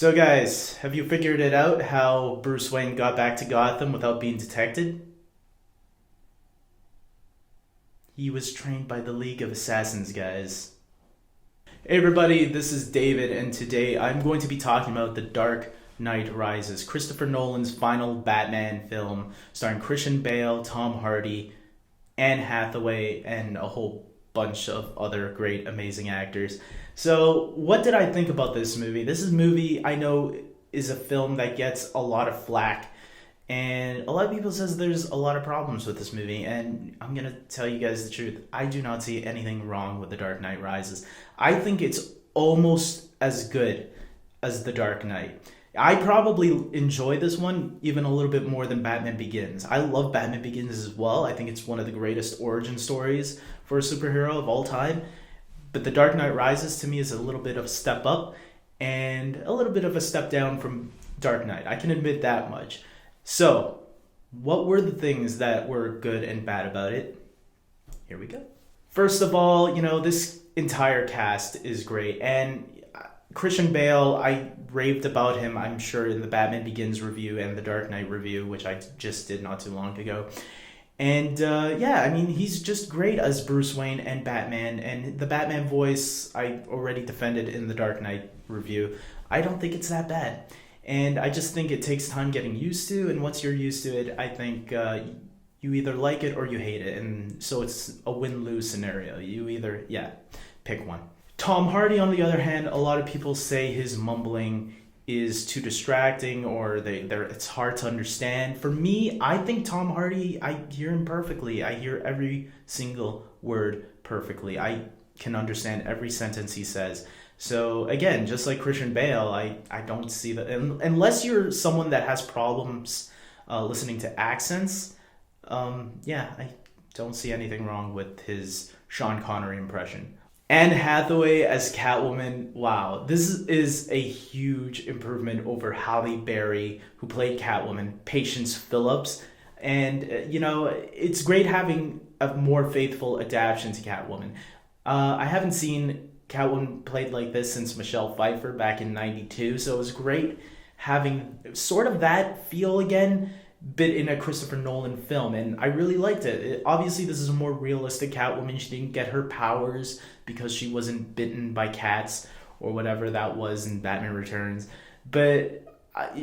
So, guys, have you figured it out how Bruce Wayne got back to Gotham without being detected? He was trained by the League of Assassins, guys. Hey, everybody, this is David, and today I'm going to be talking about The Dark Knight Rises, Christopher Nolan's final Batman film, starring Christian Bale, Tom Hardy, Anne Hathaway, and a whole bunch of other great, amazing actors. So, what did I think about this movie? This is movie I know is a film that gets a lot of flack, and a lot of people says there's a lot of problems with this movie. And I'm gonna tell you guys the truth. I do not see anything wrong with The Dark Knight Rises. I think it's almost as good as The Dark Knight. I probably enjoy this one even a little bit more than Batman Begins. I love Batman Begins as well. I think it's one of the greatest origin stories for a superhero of all time. But The Dark Knight Rises to me is a little bit of a step up and a little bit of a step down from Dark Knight. I can admit that much. So, what were the things that were good and bad about it? Here we go. First of all, this entire cast is great. And Christian Bale, I raved about him, I'm sure, in the Batman Begins review and the Dark Knight review, which I just did not too long ago. And he's just great as Bruce Wayne and Batman. And the Batman voice, I already defended in the Dark Knight review. I don't think it's that bad. And I just think it takes time getting used to. And once you're used to it, I think you either like it or you hate it. And so it's a win-lose scenario. You either, pick one. Tom Hardy, on the other hand, a lot of people say his mumbling is too distracting or it's hard to understand. For me, I think Tom Hardy, I hear him perfectly. I hear every single word perfectly. I can understand every sentence he says. So again, just like Christian Bale, I don't see that. Unless you're someone that has problems listening to accents, I don't see anything wrong with his Sean Connery impression. Anne Hathaway as Catwoman, wow, this is a huge improvement over Halle Berry, who played Catwoman, Patience Phillips. And, it's great having a more faithful adaptation to Catwoman. I haven't seen Catwoman played like this since Michelle Pfeiffer back in '92, so it was great having sort of that feel again, but in a Christopher Nolan film, and I really liked it. Obviously, this is a more realistic Catwoman. She didn't get her powers because she wasn't bitten by cats or whatever that was in Batman Returns, but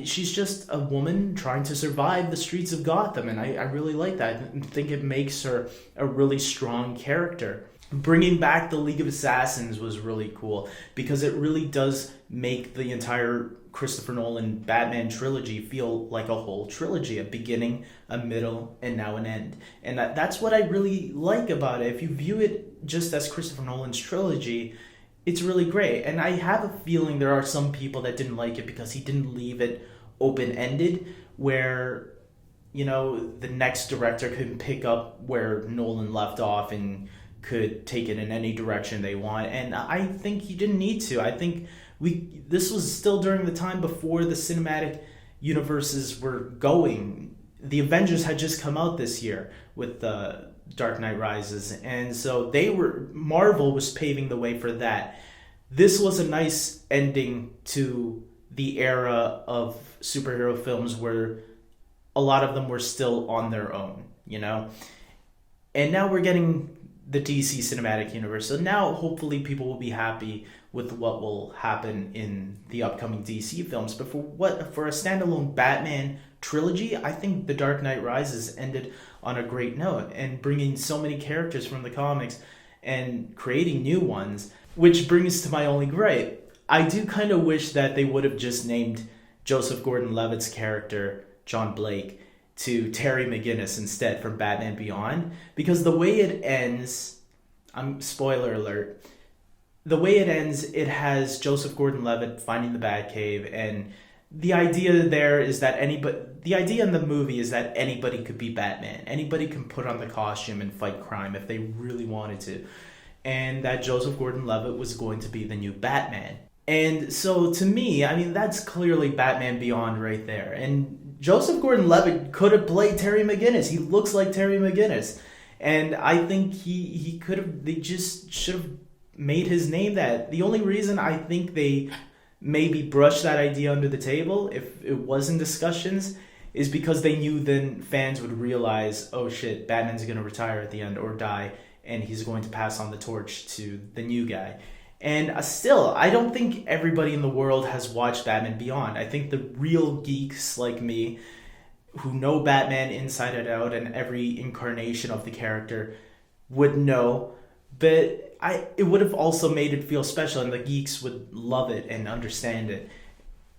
she's just a woman trying to survive the streets of Gotham, and I really like that. I think it makes her a really strong character. Bringing back the League of Assassins was really cool because it really does make the entire Christopher Nolan Batman trilogy feel like a whole trilogy, a beginning, a middle, and now an end. And that's what I really like about it. If you view it just as Christopher Nolan's trilogy, it's really great. And I have a feeling there are some people that didn't like it because he didn't leave it open-ended, where, the next director could pick up where Nolan left off and could take it in any direction they want. And I think he didn't need to. I think this was still during the time before the cinematic universes were going. The Avengers had just come out this year with the Dark Knight Rises, and so Marvel was paving the way for that. This was a nice ending to the era of superhero films where a lot of them were still on their own, And now we're getting the DC Cinematic Universe. So now hopefully people will be happy with what will happen in the upcoming DC films. But for a standalone Batman trilogy, I think The Dark Knight Rises ended on a great note, and bringing so many characters from the comics and creating new ones, which brings to my only gripe. I do kind of wish that they would have just named Joseph Gordon-Levitt's character, John Blake, to Terry McGinnis instead from Batman Beyond, because the way it ends, spoiler alert, the way it ends, it has Joseph Gordon-Levitt finding the Batcave, and the idea there is that the idea in the movie is that anybody could be Batman. Anybody can put on the costume and fight crime if they really wanted to. And that Joseph Gordon-Levitt was going to be the new Batman. And so to me, that's clearly Batman Beyond right there. And Joseph Gordon-Levitt could have played Terry McGinnis. He looks like Terry McGinnis. And I think they just should have made his name that. The only reason I think they maybe brush that idea under the table if it was in discussions is because they knew then fans would realize, oh shit, Batman's going to retire at the end or die, and he's going to pass on the torch to the new guy. And still, I don't think everybody in the world has watched Batman Beyond. I think the real geeks like me who know Batman inside and out and every incarnation of the character would know. But it would have also made it feel special, and the geeks would love it and understand it.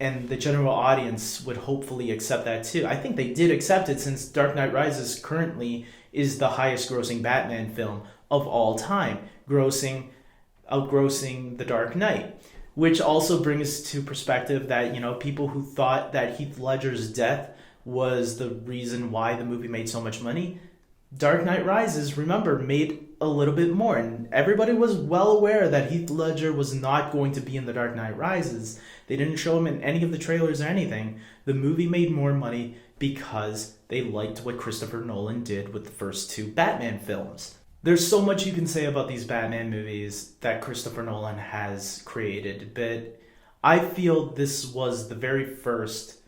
And the general audience would hopefully accept that too. I think they did accept it, since Dark Knight Rises currently is the highest grossing Batman film of all time, outgrossing The Dark Knight. Which also brings to perspective that, people who thought that Heath Ledger's death was the reason why the movie made so much money, Dark Knight Rises, remember, made a little bit more, and everybody was well aware that Heath Ledger was not going to be in The Dark Knight Rises. They didn't show him in any of the trailers or anything. The movie made more money because they liked what Christopher Nolan did with the first two Batman films. There's so much you can say about these Batman movies that Christopher Nolan has created, but I feel this was the very first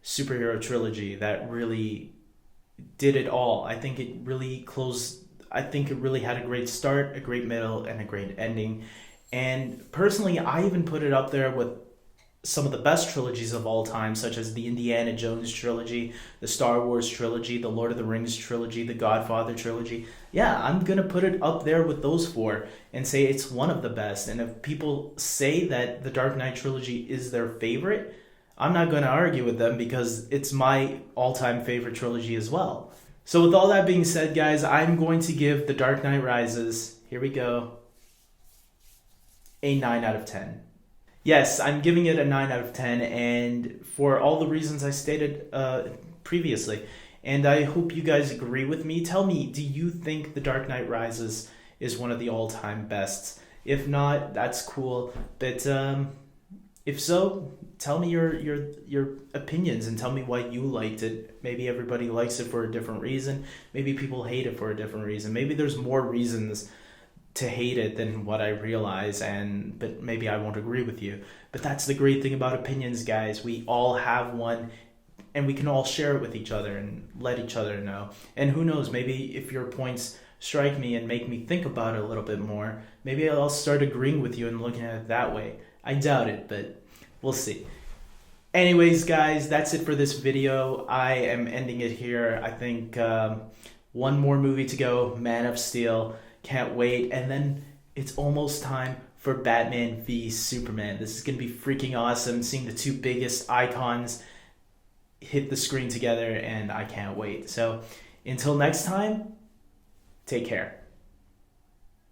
superhero trilogy that really did it all. I think it really had a great start, a great middle, and a great ending. And personally, I even put it up there with some of the best trilogies of all time, such as the Indiana Jones trilogy, the Star Wars trilogy, the Lord of the Rings trilogy, the Godfather trilogy. Yeah, I'm going to put it up there with those four and say it's one of the best. And if people say that the Dark Knight trilogy is their favorite, I'm not going to argue with them, because it's my all-time favorite trilogy as well. So with all that being said, guys, I'm going to give The Dark Knight Rises, here we go, a 9 out of 10. Yes, I'm giving it a 9 out of 10, and for all the reasons I stated previously. And I hope you guys agree with me. Tell me, do you think The Dark Knight Rises is one of the all-time bests? If not, that's cool. But if so, tell me your opinions and tell me why you liked it. Maybe everybody likes it for a different reason. Maybe people hate it for a different reason. Maybe there's more reasons to hate it than what I realize, but maybe I won't agree with you. But that's the great thing about opinions, guys. We all have one, and we can all share it with each other and let each other know. And who knows, maybe if your points strike me and make me think about it a little bit more, maybe I'll start agreeing with you and looking at it that way. I doubt it, but we'll see. Anyways, guys, that's it for this video. I am ending it here. I think one more movie to go, Man of Steel. Can't wait. And then it's almost time for Batman v Superman. This is going to be freaking awesome, seeing the two biggest icons hit the screen together, and I can't wait. So until next time, take care.